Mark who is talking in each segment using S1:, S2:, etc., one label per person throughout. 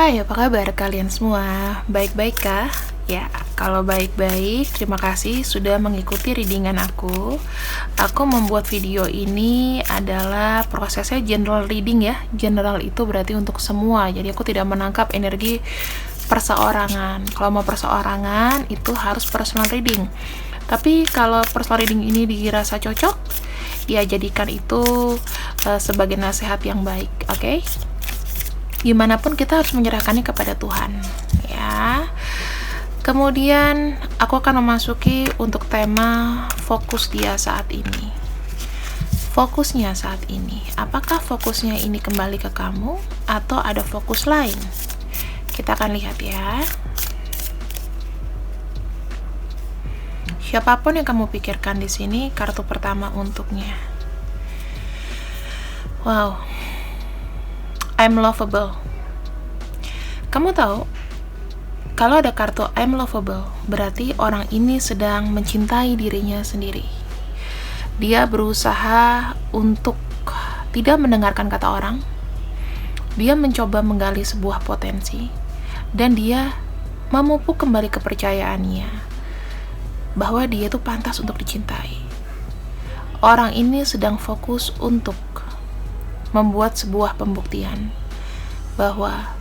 S1: Hai, apa kabar kalian semua? Baik-baik kah? Ya, kalau baik-baik, terima kasih sudah mengikuti readingan aku. Aku membuat video ini adalah prosesnya general reading ya. General itu berarti untuk semua, jadi aku tidak menangkap energi perseorangan. Kalau mau perseorangan, itu harus personal reading. Tapi kalau personal reading ini dirasa cocok, ya jadikan itu sebagai nasihat yang baik, oke? Gimana pun kita harus menyerahkannya kepada Tuhan, ya. Kemudian aku akan memasuki untuk tema fokus dia saat ini. Fokusnya saat ini, apakah fokusnya ini kembali ke kamu atau ada fokus lain? Kita akan lihat ya. Siapapun yang kamu pikirkan di sini, kartu pertama untuknya. Wow. I'm lovable. Kamu tahu, kalau ada kartu I'm lovable, berarti orang ini sedang mencintai dirinya sendiri. Dia berusaha untuk tidak mendengarkan kata orang. Dia mencoba menggali sebuah potensi, dan dia memupuk kembali kepercayaannya bahwa dia itu pantas untuk dicintai. Orang ini sedang fokus untuk membuat sebuah pembuktian bahwa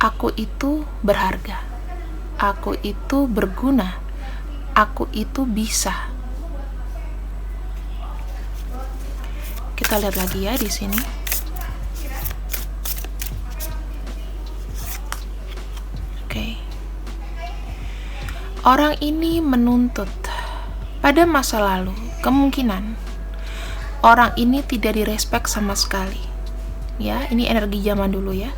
S1: aku itu berharga, aku itu berguna, aku itu bisa. Kita lihat lagi ya di sini. Oke. Orang ini menuntut pada masa lalu, kemungkinan orang ini tidak direspek sama sekali. Ya, ini energi zaman dulu ya.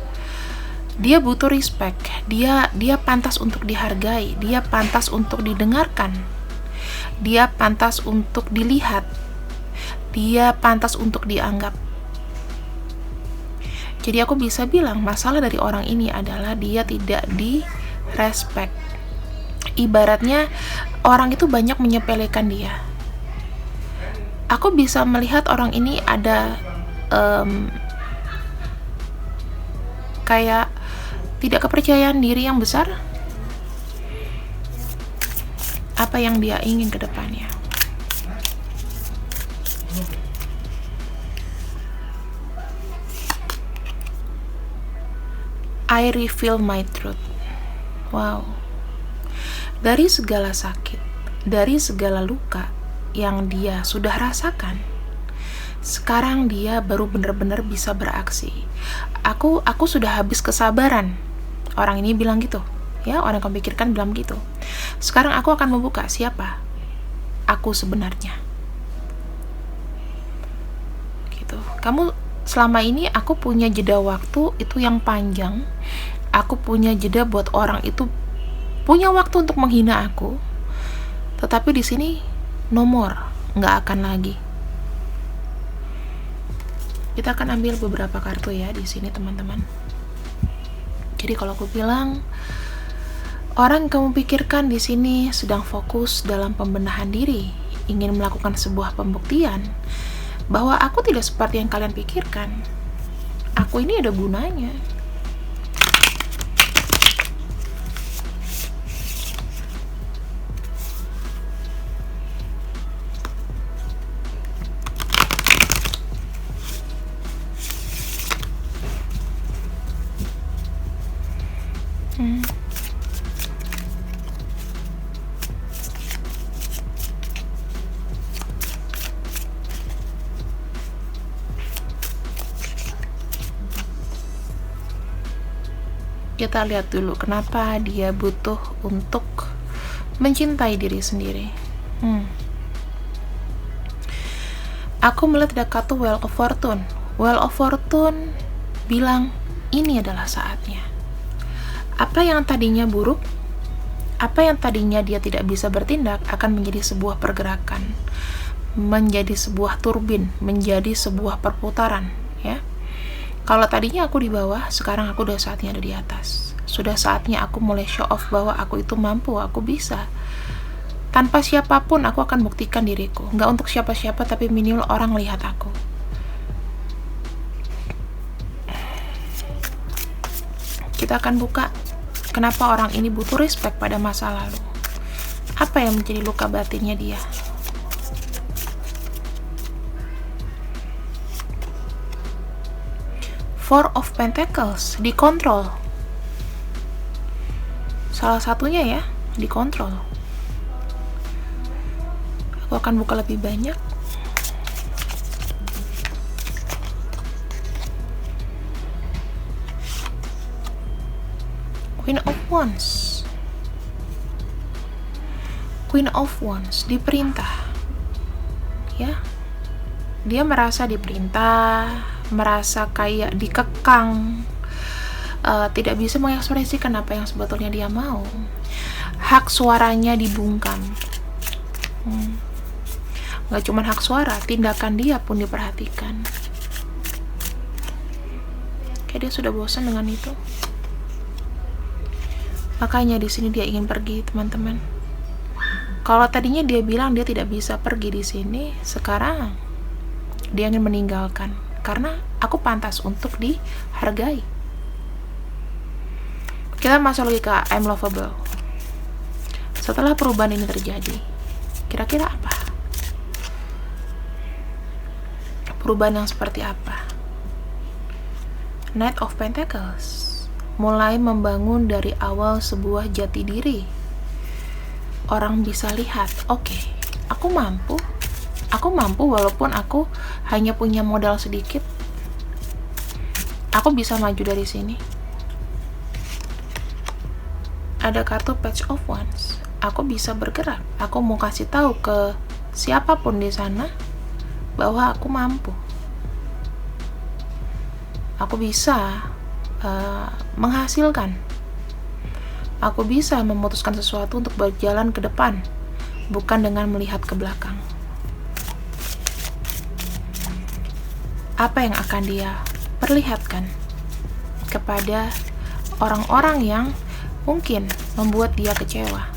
S1: Dia butuh respect. Dia pantas untuk dihargai, dia pantas untuk didengarkan. Dia pantas untuk dilihat. Dia pantas untuk dianggap. Jadi aku bisa bilang masalah dari orang ini adalah dia tidak direspek. Ibaratnya orang itu banyak menyepelekan dia. Aku bisa melihat orang ini ada kayak tidak kepercayaan diri yang besar. Apa yang dia ingin ke depannya. I reveal my truth. Wow. Dari segala sakit, dari segala luka yang dia sudah rasakan, sekarang dia baru benar-benar bisa beraksi. Aku sudah habis kesabaran. Orang ini bilang gitu, ya, orang yang kamu pikirkan bilang gitu. Sekarang aku akan membuka siapa aku sebenarnya. Gitu. Kamu selama ini aku punya jeda waktu itu yang panjang. Aku punya jeda buat orang itu punya waktu untuk menghina aku. Tetapi di sini no more, nggak akan lagi. Kita akan ambil beberapa kartu ya di sini teman-teman. Jadi kalau aku bilang orang yang kamu pikirkan di sini sedang fokus dalam pembenahan diri, ingin melakukan sebuah pembuktian bahwa aku tidak seperti yang kalian pikirkan. Aku ini ada gunanya. Kita lihat dulu kenapa dia butuh untuk mencintai diri sendiri. Aku melihat ada kartu Wheel of Fortune. Wheel of Fortune bilang ini adalah saatnya. Apa yang tadinya buruk, apa yang tadinya dia tidak bisa bertindak akan menjadi sebuah pergerakan, menjadi sebuah turbin, menjadi sebuah perputaran, ya. Kalau tadinya aku di bawah, sekarang aku udah saatnya ada di atas. Sudah saatnya aku mulai show off bahwa aku itu mampu, aku bisa. Tanpa siapapun aku akan buktikan diriku. Nggak untuk siapa-siapa, tapi minimal orang lihat aku. Kita akan buka kenapa orang ini butuh respect pada masa lalu. Apa yang menjadi luka batinnya dia? Four of Pentacles, dikontrol. Salah satunya ya, dikontrol. Aku akan buka lebih banyak. Queen of Wands. Queen of Wands, diperintah. Ya. Dia merasa diperintah, merasa kayak dikekang, tidak bisa mengekspresikan apa yang sebetulnya dia mau. Hak suaranya dibungkam. Gak cuma hak suara, tindakan dia pun diperhatikan. Kayak dia sudah bosan dengan itu. Makanya di sini dia ingin pergi, teman-teman. Kalau tadinya dia bilang dia tidak bisa pergi di sini, sekarang dia ingin meninggalkan karena aku pantas untuk dihargai. Kita masuk lagi ke I'm lovable. Setelah perubahan ini terjadi, kira-kira apa? Perubahan yang seperti apa? Knight of Pentacles. Mulai membangun dari awal sebuah jati diri. Orang bisa lihat, oke, aku mampu walaupun aku hanya punya modal sedikit. Aku bisa maju dari sini. Ada kartu Page of Wands. Aku bisa bergerak. Aku mau kasih tahu ke siapapun di sana bahwa aku mampu. Aku bisa menghasilkan. Aku bisa memutuskan sesuatu untuk berjalan ke depan, bukan dengan melihat ke belakang. Apa yang akan dia perlihatkan kepada orang-orang yang mungkin membuat dia kecewa?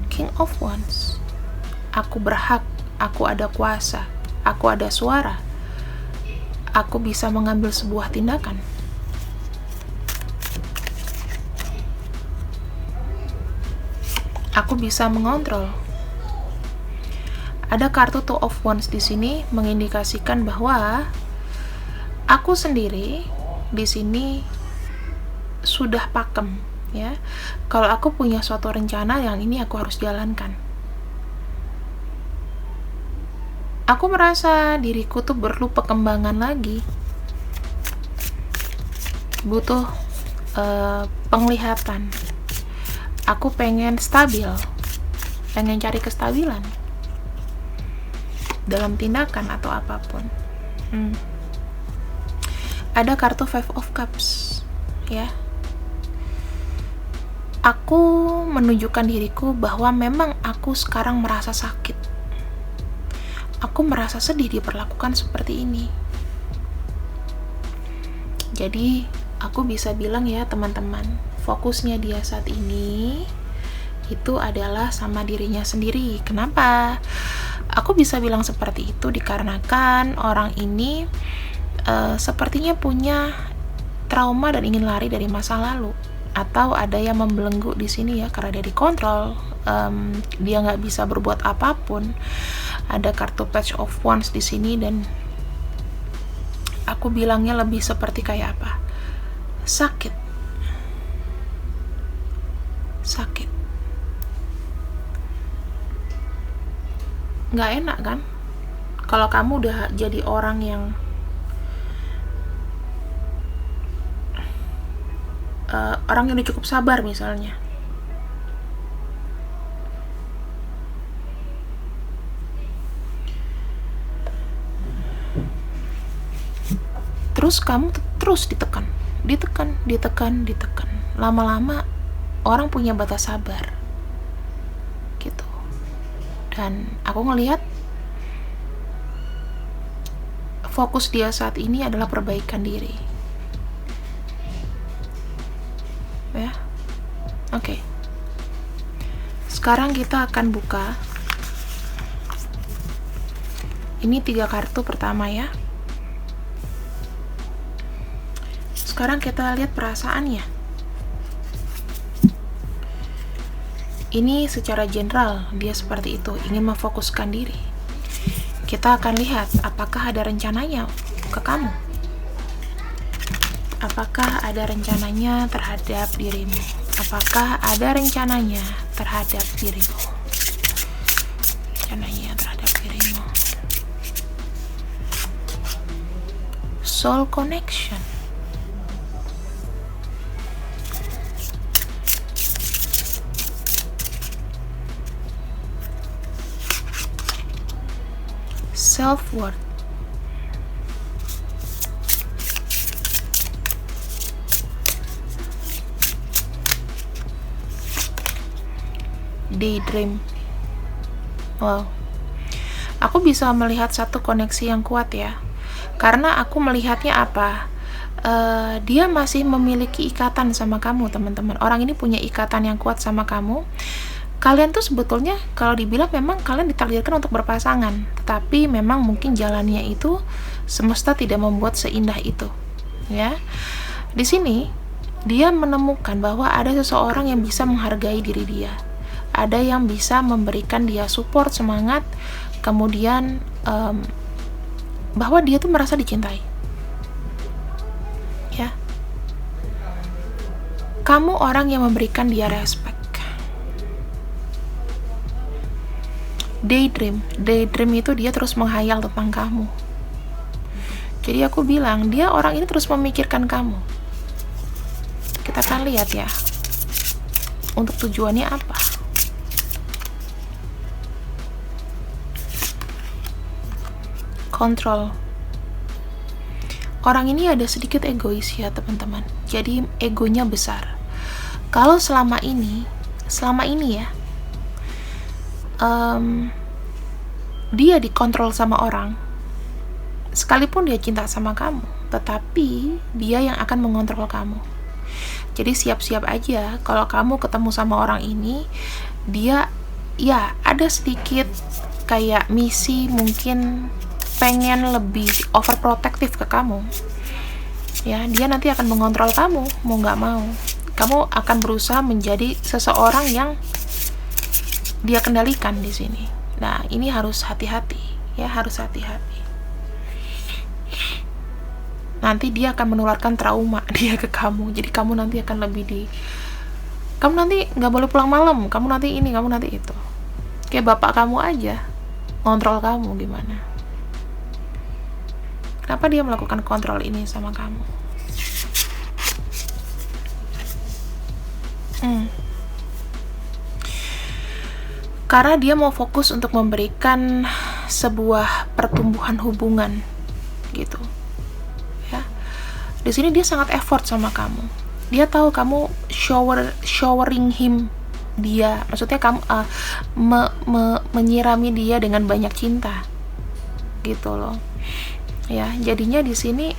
S1: King of Wands. Aku berhak, aku ada kuasa, aku ada suara. Aku bisa mengambil sebuah tindakan. Aku bisa mengontrol. Ada kartu Two of Wands di sini mengindikasikan bahwa aku sendiri di sini sudah pakem, ya. Kalau aku punya suatu rencana yang ini aku harus jalankan. Aku merasa diriku tuh perlu perkembangan lagi. Butuh penglihatan. Aku pengen stabil. Pengen cari kestabilan dalam tindakan atau apapun. Ada kartu Five of Cups, ya. Aku menunjukkan diriku bahwa memang aku sekarang merasa sakit. Aku merasa sedih diperlakukan seperti ini. Jadi, aku bisa bilang ya teman-teman, fokusnya dia saat ini itu adalah sama dirinya sendiri. Kenapa? Aku bisa bilang seperti itu dikarenakan orang ini sepertinya punya trauma dan ingin lari dari masa lalu, atau ada yang membelenggu di sini ya karena dia dikontrol. Dia nggak bisa berbuat apapun. Ada kartu Page of Wands di sini dan aku bilangnya lebih seperti kayak apa? Sakit. Nggak enak kan? Kalau kamu udah jadi orang yang udah cukup sabar misalnya. Terus kamu terus ditekan. Lama-lama orang punya batas sabar. Gitu. Dan aku ngelihat fokus dia saat ini adalah perbaikan diri. Ya. Oke. Sekarang kita akan buka. Ini 3 kartu pertama ya. sekarang kita lihat perasaannya. Ini secara general dia seperti itu, ingin memfokuskan diri. Kita akan lihat apakah ada rencananya ke kamu. Apakah ada rencananya terhadap dirimu? Apakah ada rencananya terhadap dirimu? Rencananya terhadap dirimu. Soul connection. Self-worth. Daydream. Wow, aku bisa melihat satu koneksi yang kuat ya, karena aku melihatnya apa, dia masih memiliki ikatan sama kamu, teman-teman. Orang ini punya ikatan yang kuat sama kamu. Kalian tuh sebetulnya kalau dibilang memang kalian ditakdirkan untuk berpasangan, tetapi memang mungkin jalannya itu semesta tidak membuat seindah itu, ya. Di sini dia menemukan bahwa ada seseorang yang bisa menghargai diri dia, ada yang bisa memberikan dia support, semangat, kemudian bahwa dia tuh merasa dicintai, ya. Kamu orang yang memberikan dia respect. Daydream itu dia terus menghayal tentang kamu. Jadi aku bilang, dia orang ini terus memikirkan kamu. Kita akan lihat ya, untuk tujuannya apa. Kontrol. Orang ini ada sedikit egois ya teman-teman. Jadi egonya besar. Kalau selama ini ya, dia dikontrol sama orang, sekalipun dia cinta sama kamu, tetapi dia yang akan mengontrol kamu. Jadi siap-siap aja kalau kamu ketemu sama orang ini, dia ya ada sedikit kayak misi, mungkin pengen lebih overprotective ke kamu. Ya, dia nanti akan mengontrol kamu, mau nggak mau. Kamu akan berusaha menjadi seseorang yang dia kendalikan di sini. Nah, ini harus hati-hati, ya, harus hati-hati. Nanti dia akan menularkan trauma dia ke kamu. Jadi kamu nanti akan kamu nanti nggak boleh pulang malam, kamu nanti ini, kamu nanti itu. Kayak bapak kamu aja kontrol kamu gimana. Kenapa dia melakukan kontrol ini sama kamu? Karena dia mau fokus untuk memberikan sebuah pertumbuhan hubungan gitu, ya. Di sini dia sangat effort sama kamu. Dia tahu kamu showering him dia, maksudnya kamu menyirami dia dengan banyak cinta, gitu loh, ya. Jadinya di sini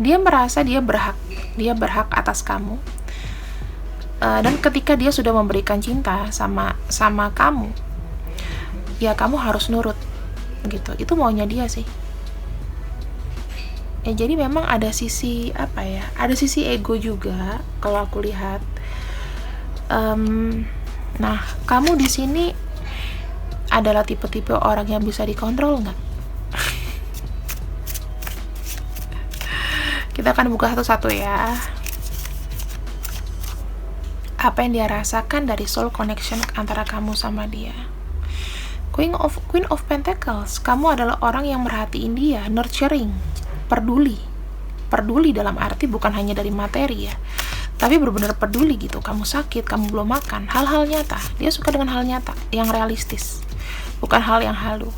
S1: dia merasa dia berhak atas kamu. Dan ketika dia sudah memberikan cinta sama kamu, ya kamu harus nurut gitu. Itu maunya dia sih. Ya, jadi memang ada sisi apa ya? Ada sisi ego juga kalau aku lihat. Nah, kamu di sini adalah tipe-tipe orang yang bisa dikontrol nggak? Kita akan buka satu-satu ya. Apa yang dia rasakan dari soul connection antara kamu sama dia. Queen of Pentacles, kamu adalah orang yang merhatiin dia, nurturing, peduli dalam arti bukan hanya dari materi ya, tapi benar-benar peduli gitu. Kamu sakit, kamu belum makan, hal-hal nyata. Dia suka dengan hal nyata yang realistis, bukan hal yang halu.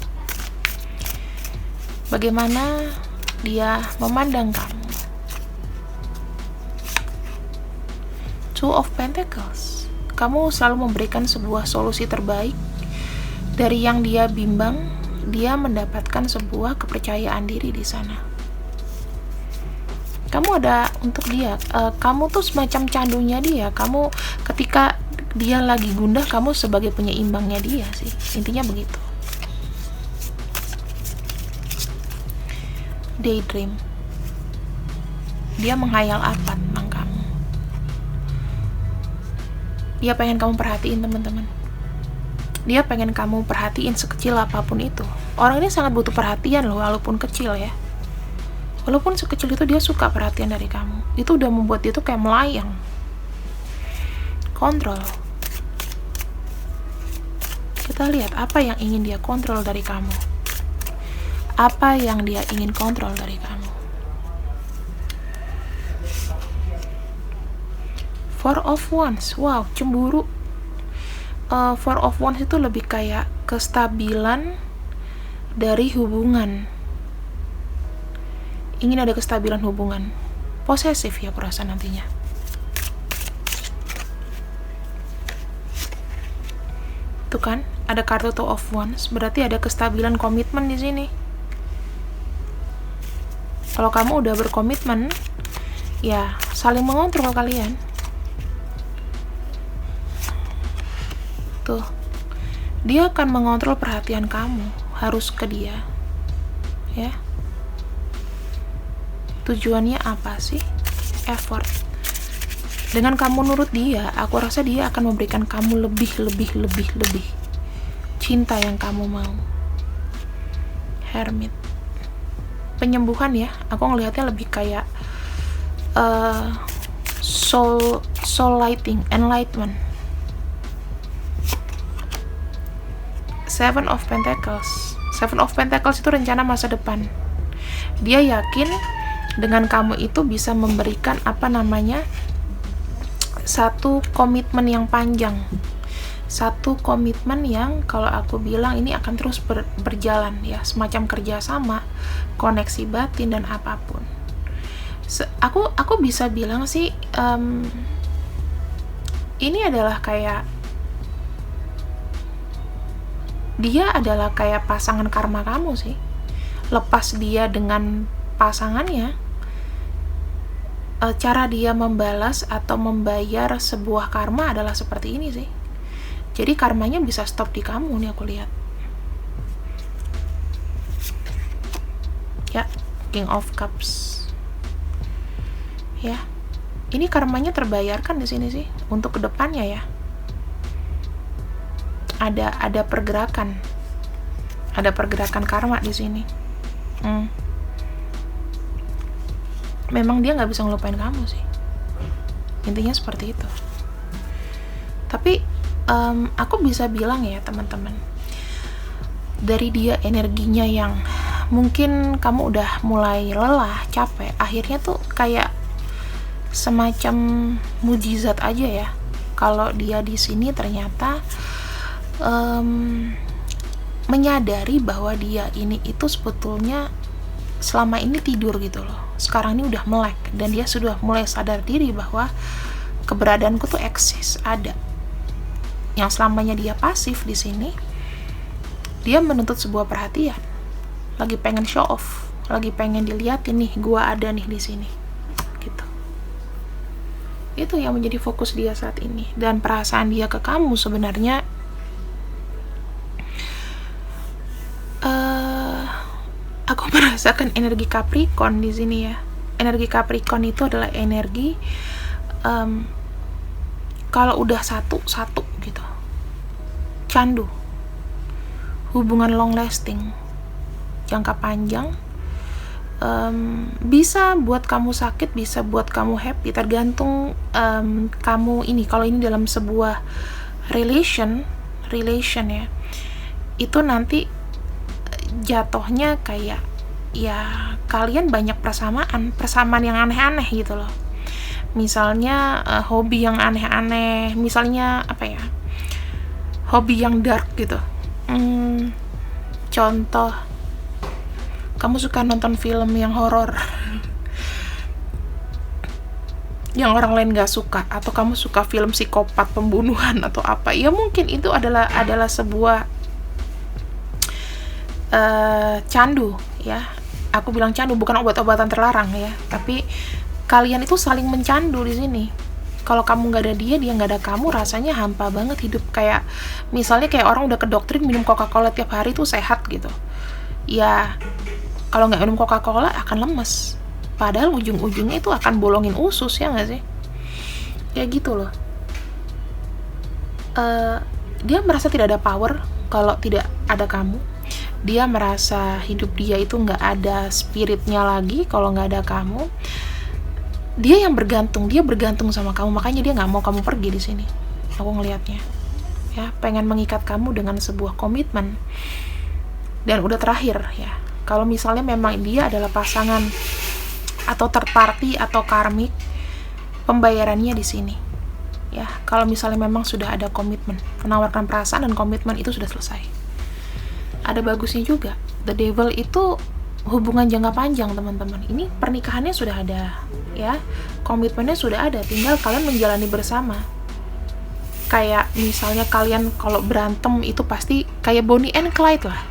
S1: Bagaimana dia memandang kamu. Two of Pentacles, kamu selalu memberikan sebuah solusi terbaik. Dari yang dia bimbang, dia mendapatkan sebuah kepercayaan diri di sana. Kamu ada untuk dia, kamu tuh semacam candunya dia. Kamu ketika dia lagi gundah, kamu sebagai penyeimbangnya dia sih, intinya begitu. Daydream. Dia menghayal apa tentang kamu? Dia pengen kamu perhatiin, teman-teman. Dia pengen kamu perhatiin sekecil apapun itu. Orang ini sangat butuh perhatian loh, walaupun kecil ya. Walaupun sekecil itu dia suka perhatian dari kamu. Itu udah membuat dia tuh kayak melayang. Kontrol. Kita lihat apa yang ingin dia kontrol dari kamu. Apa yang dia ingin kontrol dari kamu. Four of Wands. Wow, cemburu. Four of Wands itu lebih kayak kestabilan dari hubungan. Ingin ada kestabilan hubungan. Posesif ya perasaan nantinya. Tuh kan, ada kartu Two of Wands, berarti ada kestabilan komitmen di sini. Kalau kamu udah berkomitmen, ya saling mengontrol kalian. Tuh, dia akan mengontrol perhatian kamu, harus ke dia, ya. Tujuannya apa sih? Effort. Dengan kamu nurut dia, aku rasa dia akan memberikan kamu lebih cinta yang kamu mau. Hermit. Penyembuhan ya, aku ngelihatnya lebih kayak soul lighting, enlightenment. Seven of Pentacles. Seven of Pentacles itu rencana masa depan. Dia yakin dengan kamu itu bisa memberikan satu komitmen yang panjang. Satu komitmen yang kalau aku bilang ini akan terus berjalan ya, semacam kerjasama, koneksi batin dan apapun. Aku bisa bilang sih ini adalah kayak dia adalah kayak pasangan karma kamu sih. Lepas dia dengan pasangannya, cara dia membalas atau membayar sebuah karma adalah seperti ini sih. Jadi karmanya bisa stop di kamu nih, aku lihat. Ya, King of Cups. Ya, ini karmanya terbayarkan di sini sih untuk kedepannya ya. Ada pergerakan, karma di sini. Memang dia nggak bisa ngelupain kamu sih, intinya seperti itu. Tapi aku bisa bilang ya teman-teman, dari dia energinya yang mungkin kamu udah mulai lelah, capek, akhirnya tuh kayak semacam mujizat aja ya. Kalau dia di sini ternyata menyadari bahwa dia ini itu sebetulnya selama ini tidur gitu loh. Sekarang ini udah melek dan dia sudah mulai sadar diri bahwa keberadaanku tuh eksis, ada. Yang selamanya dia pasif di sini, dia menuntut sebuah perhatian. Lagi pengen show off, lagi pengen dilihatin nih, gua ada nih di sini. Gitu. Itu yang menjadi fokus dia saat ini, dan perasaan dia ke kamu sebenarnya aku merasakan energi Capricorn di sini ya. Energi Capricorn itu adalah energi kalau udah satu gitu, candu, hubungan long lasting, jangka panjang, bisa buat kamu sakit, bisa buat kamu happy, tergantung kamu ini. Kalau ini dalam sebuah relation ya, itu nanti jatuhnya kayak ya kalian banyak persamaan yang aneh-aneh gitu loh. Misalnya hobi yang aneh-aneh, misalnya apa ya, hobi yang dark gitu. Contoh, kamu suka nonton film yang horor yang orang lain gak suka, atau kamu suka film psikopat, pembunuhan atau apa ya, mungkin itu adalah sebuah candu ya. Aku bilang candu, bukan obat-obatan terlarang ya, tapi kalian itu saling mencandu di sini. Kalau kamu nggak ada dia nggak ada kamu, rasanya hampa banget hidup. Kayak misalnya kayak orang udah kedoktrin minum Coca-Cola tiap hari tuh sehat gitu ya. Kalau nggak minum Coca-Cola akan lemes, padahal ujung-ujungnya itu akan bolongin usus, ya nggak sih? Kayak gitu loh. Dia merasa tidak ada power kalau tidak ada kamu. Dia merasa hidup dia itu nggak ada spiritnya lagi kalau nggak ada kamu. Dia yang bergantung, dia bergantung sama kamu, makanya dia nggak mau kamu pergi di sini. Aku ngelihatnya, ya, pengen mengikat kamu dengan sebuah komitmen. Dan udah terakhir ya, kalau misalnya memang dia adalah pasangan atau third party atau karmik, pembayarannya di sini. Ya, kalau misalnya memang sudah ada komitmen, menawarkan perasaan dan komitmen itu sudah selesai. Ada bagusnya juga, the devil itu hubungan jangka panjang, teman-teman. Ini pernikahannya sudah ada, ya, komitmennya sudah ada, tinggal kalian menjalani bersama. Kayak misalnya kalian kalau berantem itu pasti kayak Bonnie and Clyde lah,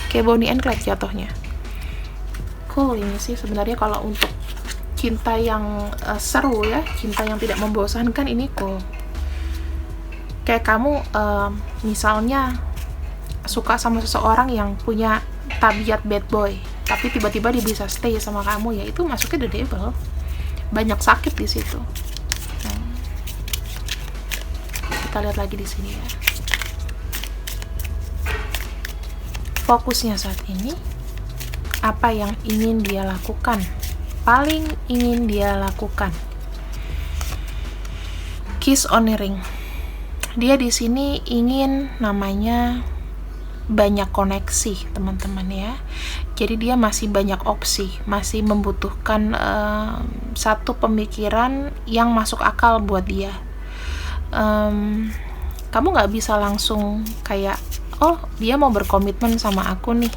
S1: kayak Bonnie and Clyde jatuhnya. Cool ini sih sebenarnya kalau untuk cinta yang seru ya, cinta yang tidak membosankan, ini cool. Kayak kamu misalnya suka sama seseorang yang punya tabiat bad boy, tapi tiba-tiba dia bisa stay sama kamu, ya itu masuknya the devil. Banyak sakit di situ. Kita lihat lagi di sini ya. Fokusnya saat ini, apa yang ingin dia lakukan, paling ingin dia lakukan. Kiss on the ring. Dia di sini ingin namanya banyak koneksi, teman-teman ya. Jadi dia masih banyak opsi, masih membutuhkan satu pemikiran yang masuk akal buat dia. Kamu nggak bisa langsung kayak, oh dia mau berkomitmen sama aku nih,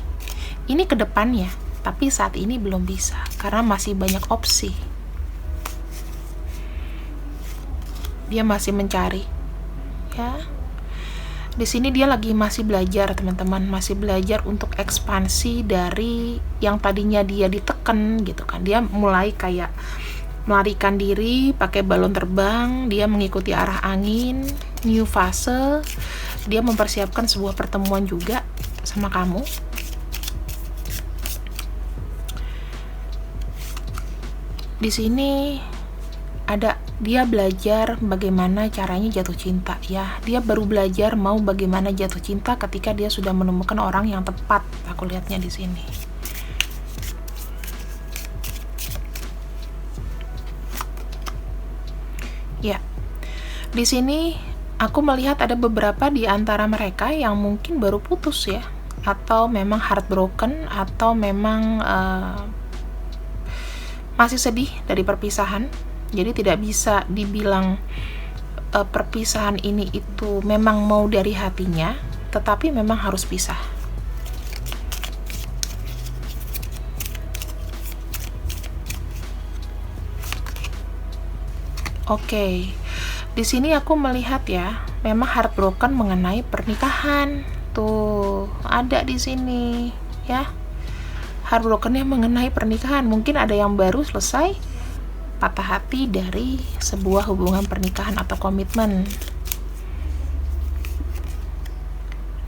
S1: ini ke depannya, tapi saat ini belum bisa karena masih banyak opsi. Dia masih mencari, ya. Di sini dia lagi masih belajar, teman-teman, masih belajar untuk ekspansi dari yang tadinya dia ditekan gitu kan. Dia mulai kayak melarikan diri pakai balon terbang, dia mengikuti arah angin, new fase. Dia mempersiapkan sebuah pertemuan juga sama kamu. Di sini ada dia belajar bagaimana caranya jatuh cinta, ya. Dia baru belajar mau bagaimana jatuh cinta ketika dia sudah menemukan orang yang tepat. Aku lihatnya di sini. Ya. Di sini aku melihat ada beberapa di antara mereka yang mungkin baru putus ya, atau memang heartbroken, atau memang masih sedih dari perpisahan. Jadi tidak bisa dibilang perpisahan ini itu memang mau dari hatinya, tetapi memang harus pisah. Oke. Di sini aku melihat ya, memang heartbroken mengenai pernikahan. Tuh, ada di sini ya. Heartbrokennya mengenai pernikahan. Mungkin ada yang baru selesai patah hati dari sebuah hubungan pernikahan atau komitmen.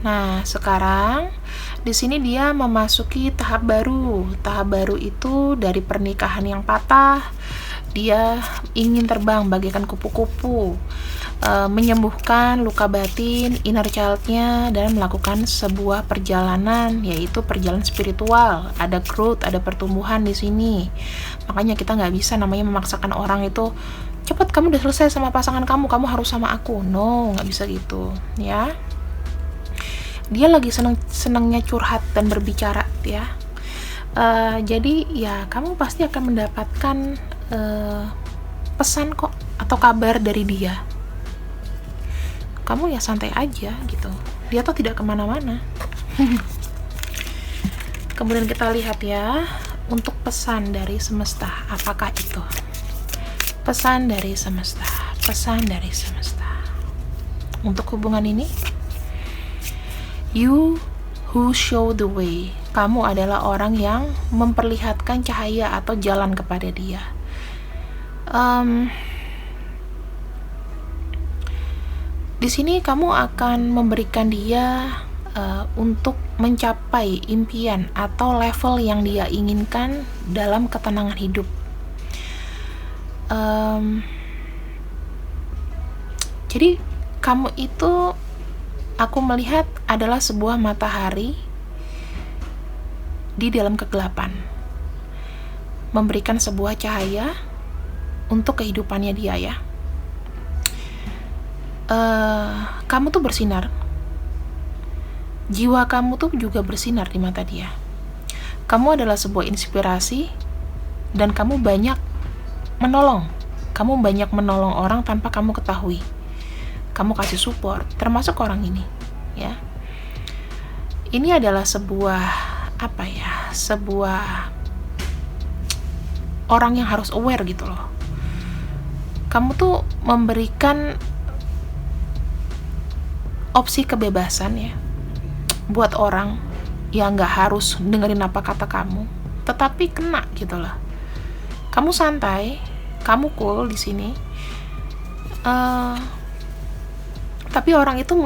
S1: Nah, sekarang di sini dia memasuki tahap baru. Tahap baru itu dari pernikahan yang patah, dia ingin terbang bagaikan kupu-kupu, menyembuhkan luka batin, inner child-nya, dan melakukan sebuah perjalanan, yaitu perjalanan spiritual. Ada growth, ada pertumbuhan di sini. Makanya kita nggak bisa namanya memaksakan orang itu, cepat kamu udah selesai sama pasangan kamu harus sama aku. No, nggak bisa gitu, ya. Dia lagi senengnya curhat dan berbicara, ya. Jadi ya kamu pasti akan mendapatkan pesan kok atau kabar dari dia. Kamu ya santai aja gitu, dia tuh tidak kemana-mana. Kemudian kita lihat ya, untuk pesan dari semesta, apakah itu pesan dari semesta, pesan dari semesta untuk hubungan ini? You who show the way. Kamu adalah orang yang memperlihatkan cahaya atau jalan kepada dia. Di sini kamu akan memberikan dia untuk mencapai impian atau level yang dia inginkan dalam ketenangan hidup. Jadi kamu itu, aku melihat, adalah sebuah matahari di dalam kegelapan, memberikan sebuah cahaya untuk kehidupannya dia ya. Kamu tuh bersinar, jiwa kamu tuh juga bersinar di mata dia. Kamu adalah sebuah inspirasi, dan kamu banyak menolong. Kamu banyak menolong orang tanpa kamu ketahui. Kamu kasih support, termasuk orang ini, ya. Ini adalah sebuah sebuah orang yang harus aware gitu loh. Kamu tuh memberikan opsi kebebasan ya, buat orang yang nggak harus dengerin apa kata kamu, tetapi kena gitu loh. Kamu santai, kamu cool di sini. Tapi orang itu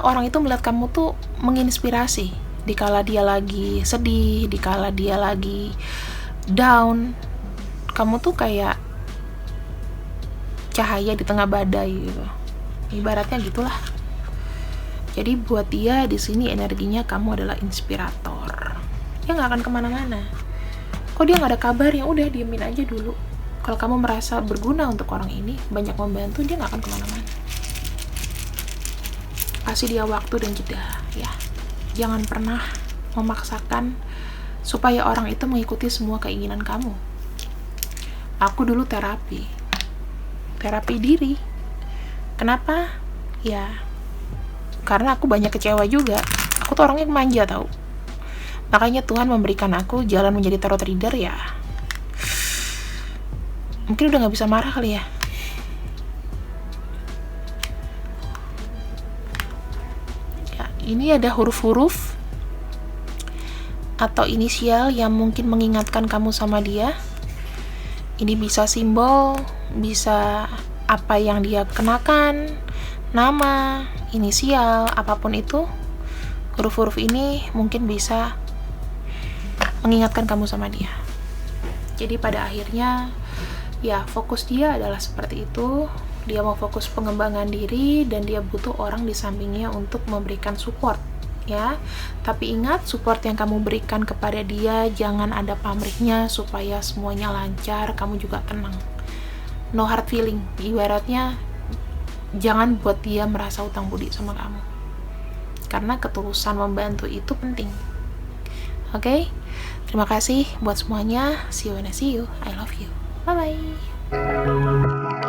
S1: orang itu melihat kamu tuh menginspirasi dikala dia lagi sedih, dikala dia lagi down. Kamu tuh kayak cahaya di tengah badai gitu. Ibaratnya gitulah. Jadi buat dia di sini energinya kamu adalah inspirator. Dia nggak akan kemana-mana. Kok dia nggak ada kabar, ya udah diemin aja dulu. Kalau kamu merasa berguna untuk orang ini, banyak membantu, dia nggak akan kemana-mana. Kasih dia waktu dan jeda ya. Jangan pernah memaksakan supaya orang itu mengikuti semua keinginan kamu. Aku dulu terapi diri. Kenapa? Ya karena aku banyak kecewa juga. Aku tuh orangnya manja tau. Makanya Tuhan memberikan aku jalan menjadi tarot reader ya. Mungkin udah gak bisa marah kali ya. Ini ada huruf-huruf atau inisial yang mungkin mengingatkan kamu sama dia. Ini bisa simbol, bisa apa yang dia kenakan, nama, inisial, apapun itu. Huruf-huruf ini mungkin bisa mengingatkan kamu sama dia. Jadi pada akhirnya ya fokus dia adalah seperti itu. Dia mau fokus pengembangan diri dan dia butuh orang di sampingnya untuk memberikan support ya. Tapi ingat, support yang kamu berikan kepada dia jangan ada pamrihnya, supaya semuanya lancar, kamu juga tenang. No hard feeling, ibaratnya jangan buat dia merasa utang budi sama kamu, karena ketulusan membantu itu penting. Oke? Terima kasih buat semuanya. See you when I see you. I love you. Bye bye.